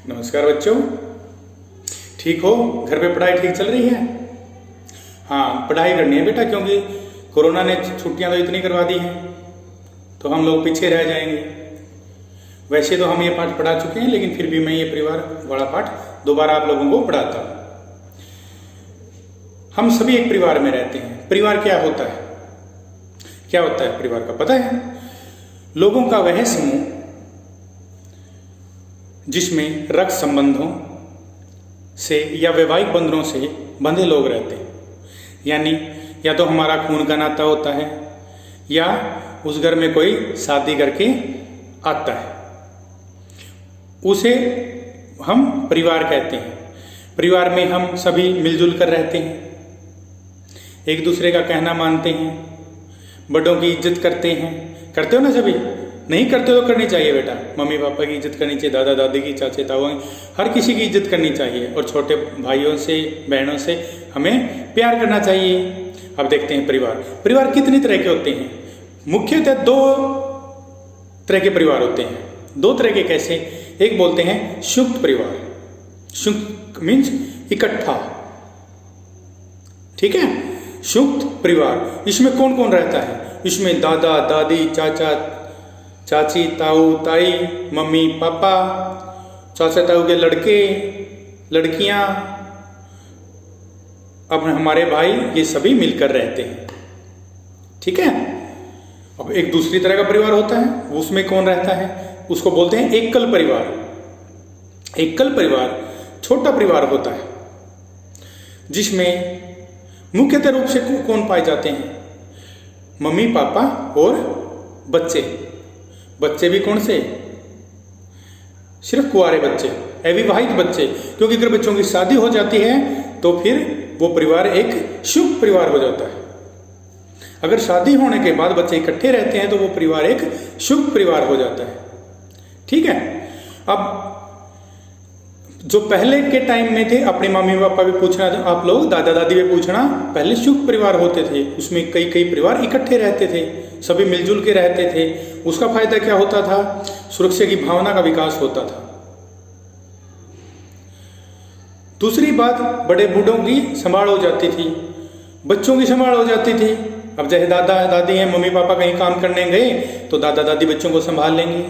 नमस्कार बच्चों, ठीक हो? घर पे पढ़ाई ठीक चल रही है? हाँ, पढ़ाई करनी है बेटा, क्योंकि कोरोना ने छुट्टियां तो इतनी करवा दी हैं तो हम लोग पीछे रह जाएंगे। वैसे तो हम ये पाठ पढ़ा चुके हैं, लेकिन फिर भी मैं ये परिवार वाला पाठ दोबारा आप लोगों को पढ़ाता हूँ। हम सभी एक परिवार में रहते हैं। परिवार क्या होता है? क्या होता है परिवार का पता है? लोगों का वह समूह जिसमें रक्त संबंधों से या वैवाहिक बंधनों से बंधे लोग रहते हैं। यानी या तो हमारा खून का नाता होता है या उस घर में कोई शादी करके आता है, उसे हम परिवार कहते हैं। परिवार में हम सभी मिलजुल कर रहते हैं, एक दूसरे का कहना मानते हैं, बड़ों की इज्जत करते हैं। करते हो ना सभी? नहीं करते तो करनी चाहिए बेटा। मम्मी पापा की इज्जत करनी चाहिए, दादा दादी की, चाचे ताऊ, हर किसी की इज्जत करनी चाहिए। और छोटे भाइयों से बहनों से हमें प्यार करना चाहिए। अब देखते हैं परिवार कितनी तरह के होते हैं। मुख्यतः दो तरह के परिवार होते हैं। दो तरह के कैसे? एक बोलते हैं संयुक्त परिवार। संयुक्त मीन्स इकट्ठा, ठीक है? संयुक्त परिवार, इसमें कौन कौन रहता है? इसमें दादा दादी, चाचा चाची, ताऊ ताई, मम्मी पापा, चाचा ताऊ के लड़के लड़कियां, अब हमारे भाई, ये सभी मिलकर रहते हैं, ठीक है? अब एक दूसरी तरह का परिवार होता है, उसमें कौन रहता है? उसको बोलते हैं एकल परिवार। एकल परिवार छोटा परिवार होता है, जिसमें मुख्यतः रूप से कौन पाए जाते हैं? मम्मी पापा और बच्चे। बच्चे भी कौन से? सिर्फ कुंवारे बच्चे, अविवाहित बच्चे। क्योंकि अगर बच्चों की शादी हो जाती है तो फिर वो परिवार एक संयुक्त परिवार हो जाता है। अगर शादी होने के बाद बच्चे इकट्ठे रहते हैं तो वो परिवार एक संयुक्त परिवार हो जाता है, ठीक है? अब जो पहले के टाइम में थे, अपने मम्मी पापा भी पूछना, आप लोग दादा दादी भी पूछना, पहले संयुक्त परिवार होते थे। उसमें कई कई परिवार इकट्ठे रहते थे, सभी मिलजुल के रहते थे। उसका फायदा क्या होता था? सुरक्षा की भावना का विकास होता था। दूसरी बात, बड़े बूढ़ों की संभाल हो जाती थी, बच्चों की संभाल हो जाती थी। अब जैसे दादा दादी हैं, मम्मी पापा कहीं काम करने गए तो दादा दादी बच्चों को संभाल लेंगे।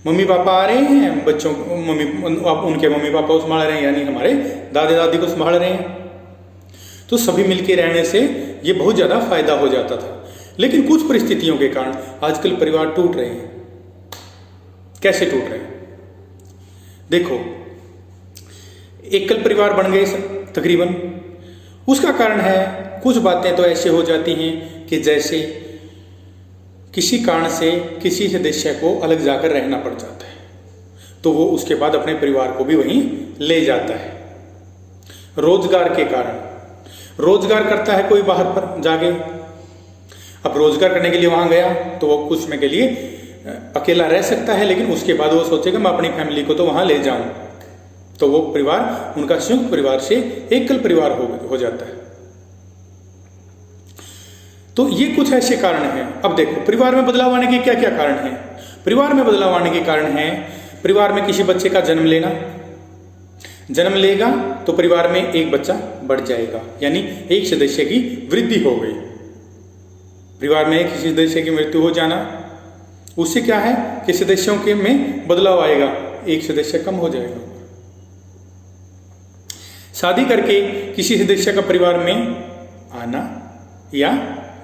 मम्मी पापा आ रहे हैं, बच्चों अब उनके मम्मी पापा को संभाल रहे हैं, यानी हमारे दादा दादी को संभाल रहे हैं। तो सभी मिलके रहने से ये बहुत ज्यादा फायदा हो जाता था। लेकिन कुछ परिस्थितियों के कारण आजकल परिवार टूट रहे हैं। कैसे टूट रहे हैं? देखो, एकल परिवार बन गए तकरीबन। उसका कारण है, कुछ बातें तो ऐसे हो जाती हैं कि जैसे किसी कारण से किसी सदस्य को अलग जाकर रहना पड़ जाता है, तो वो उसके बाद अपने परिवार को भी वहीं ले जाता है। रोजगार के कारण, रोजगार करता है कोई बाहर पर जाके, अब रोजगार करने के लिए वहां गया तो वो कुछ समय के लिए अकेला रह सकता है, लेकिन उसके बाद वो सोचेगा मैं अपनी फैमिली को तो वहां ले जाऊं, तो वो परिवार उनका संयुक्त परिवार से एकल परिवार हो जाता है। तो ये कुछ ऐसे कारण हैं। अब देखो, परिवार में बदलाव आने के क्या क्या कारण हैं? परिवार में बदलाव आने के कारण हैं, परिवार में किसी बच्चे का जन्म लेना। जन्म लेगा तो परिवार में एक बच्चा बढ़ जाएगा, यानी एक सदस्य की वृद्धि हो गई। परिवार में किसी सदस्य की मृत्यु हो जाना, उससे क्या है कि सदस्यों के में बदलाव आएगा, एक सदस्य कम हो जाएगा। शादी करके किसी सदस्य का परिवार में आना या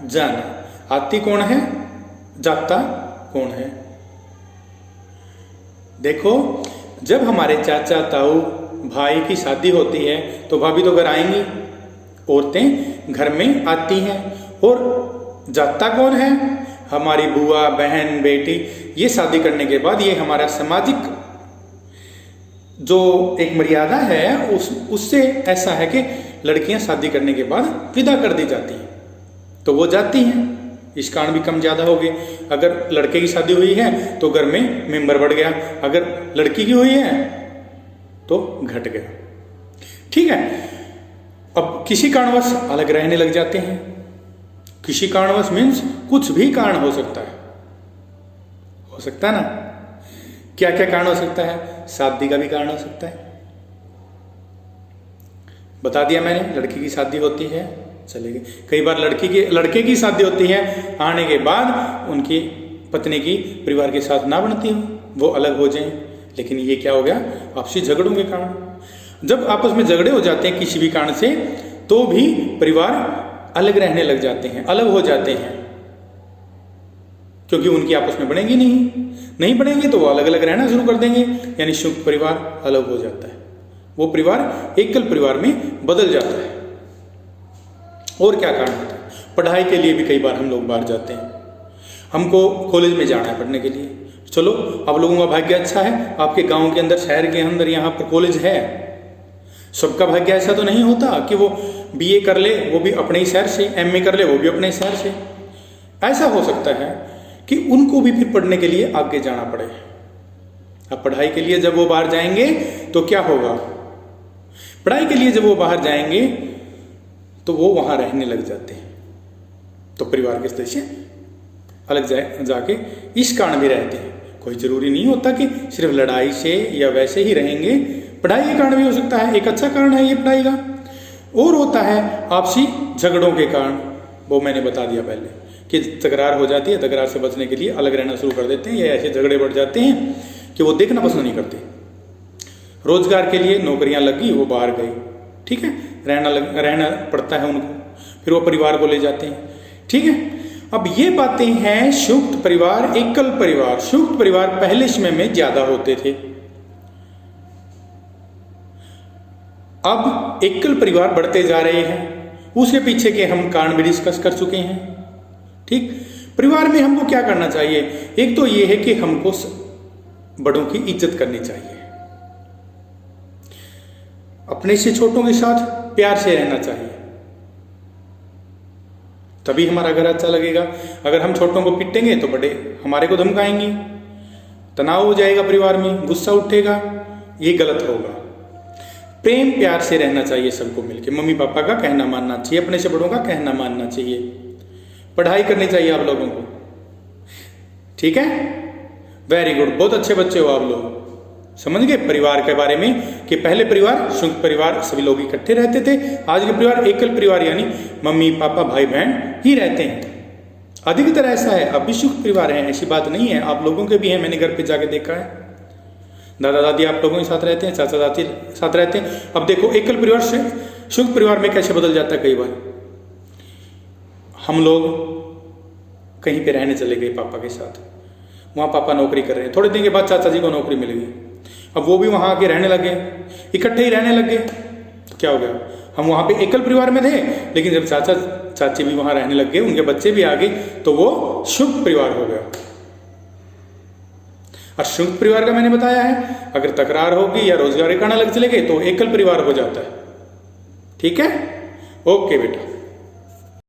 जाना, आती कौन है, जाता कौन है? देखो, जब हमारे चाचा ताऊ भाई की शादी होती है तो भाभी तो घर आएंगी, औरतें घर में आती हैं। और जाता कौन है? हमारी बुआ, बहन, बेटी। ये शादी करने के बाद ये हमारा सामाजिक जो एक मर्यादा है, उससे ऐसा है कि लड़कियां शादी करने के बाद विदा कर दी जाती हैं, तो वो जाती हैं। इस कारण भी कम ज्यादा हो गए। अगर लड़के की शादी हुई है तो घर में मेंबर बढ़ गया, अगर लड़की की हुई है तो घट गया, ठीक है? अब किसी कारणवश अलग रहने लग जाते हैं। किसी कारणवश मीन्स कुछ भी कारण हो सकता है ना। क्या क्या कारण हो सकता है? शादी का भी कारण हो सकता है, बता दिया मैंने। लड़की की शादी होती है, चलेगी। कई बार लड़के की शादी होती है, आने के बाद उनकी पत्नी की परिवार के साथ ना बनती हो, वो अलग हो जाएं। लेकिन ये क्या हो गया? आपसी झगड़ों के कारण। जब आपस में झगड़े हो जाते हैं किसी भी कारण से, तो भी परिवार अलग रहने लग जाते हैं, अलग हो जाते हैं, क्योंकि उनकी आपस में बनेगी नहीं बनेंगे तो वो अलग अलग रहना शुरू कर देंगे, यानी संयुक्त परिवार अलग हो जाता है। वो परिवार एकल परिवार में बदल जाता है। और क्या कारण होता है? पढ़ाई के लिए भी कई बार हम लोग बाहर जाते हैं, हमको कॉलेज में जाना है पढ़ने के लिए। चलो, आप लोगों का भाग्य अच्छा है, आपके गांव के अंदर, शहर के अंदर यहाँ पर कॉलेज है। सबका भाग्य ऐसा तो नहीं होता कि वो बीए कर ले, वो भी अपने ही शहर से, एमए कर ले, वो भी अपने शहर से। ऐसा हो सकता है कि उनको भी फिर पढ़ने के लिए आगे जाना पड़े। अब पढ़ाई के लिए जब वो बाहर जाएंगे तो क्या होगा? पढ़ाई के लिए जब वो बाहर जाएंगे तो वो वहां रहने लग जाते हैं, तो परिवार के सदस्य अलग जाके इस कारण भी रहते हैं। कोई जरूरी नहीं होता कि सिर्फ लड़ाई से या वैसे ही रहेंगे, पढ़ाई के कारण भी हो सकता है, एक अच्छा कारण है ये पढ़ाई का। और होता है आपसी झगड़ों के कारण, वो मैंने बता दिया पहले कि तकरार हो जाती है, तकरार से बचने के लिए अलग रहना शुरू कर देते हैं, या ऐसे झगड़े बढ़ जाते हैं कि वो देखना पसंद नहीं करते। रोजगार के लिए नौकरियां लगी, वो बाहर गए, ठीक है, रहना पड़ता है उनको, फिर वो परिवार को ले जाते हैं, ठीक है। अब ये बातें हैं संयुक्त परिवार, एकल परिवार। संयुक्त परिवार पहले समय में ज्यादा होते थे, अब एकल परिवार बढ़ते जा रहे हैं। उसके पीछे के हम कारण भी डिस्कस कर चुके हैं, ठीक। परिवार में हमको क्या करना चाहिए? एक तो ये है कि हमको बड़ों की इज्जत करनी चाहिए, अपने से छोटों के साथ प्यार से रहना चाहिए, तभी हमारा घर अच्छा लगेगा। अगर हम छोटों को पिटेंगे तो बड़े हमारे को धमकाएंगे, तनाव हो जाएगा परिवार में, गुस्सा उठेगा, ये गलत होगा। प्रेम प्यार से रहना चाहिए सबको मिलके, मम्मी पापा का कहना मानना चाहिए, अपने से बड़ों का कहना मानना चाहिए। पढ़ाई करनी चाहिए आप लोगों को, ठीक है, वेरी गुड, बहुत अच्छे बच्चे हो आप लोग। समझ गए परिवार के बारे में कि पहले परिवार संयुक्त परिवार सभी लोग इकट्ठे रहते थे, आज के परिवार एकल परिवार यानी मम्मी पापा भाई बहन ही रहते हैं। अधिकतर ऐसा है, अब भी संयुक्त परिवार है, ऐसी बात नहीं है, आप लोगों के भी है, मैंने घर पे जाके देखा है। दादा दादी आप लोगों के साथ रहते हैं, चाचा चाची साथ रहते हैं। अब देखो एकल परिवार से संयुक्त परिवार में कैसे बदल जाता है। कई बार हम लोग कहीं पे रहने चले गए पापा के साथ, वहां पापा नौकरी कर रहे हैं, थोड़े दिन के बाद चाचा जी को नौकरी मिल गई, अब वो भी वहां आके रहने लगे, इकट्ठे ही रहने लगे, तो क्या हो गया? हम वहां पे एकल परिवार में थे, लेकिन जब चाचा चाची भी वहां रहने लग गए, उनके बच्चे भी आ गए, तो वो संयुक्त परिवार हो गया। और संयुक्त परिवार का मैंने बताया है, अगर तकरार होगी या रोजगार के कारण अलग चले गए तो एकल परिवार हो जाता है, ठीक है। ओके बेटा।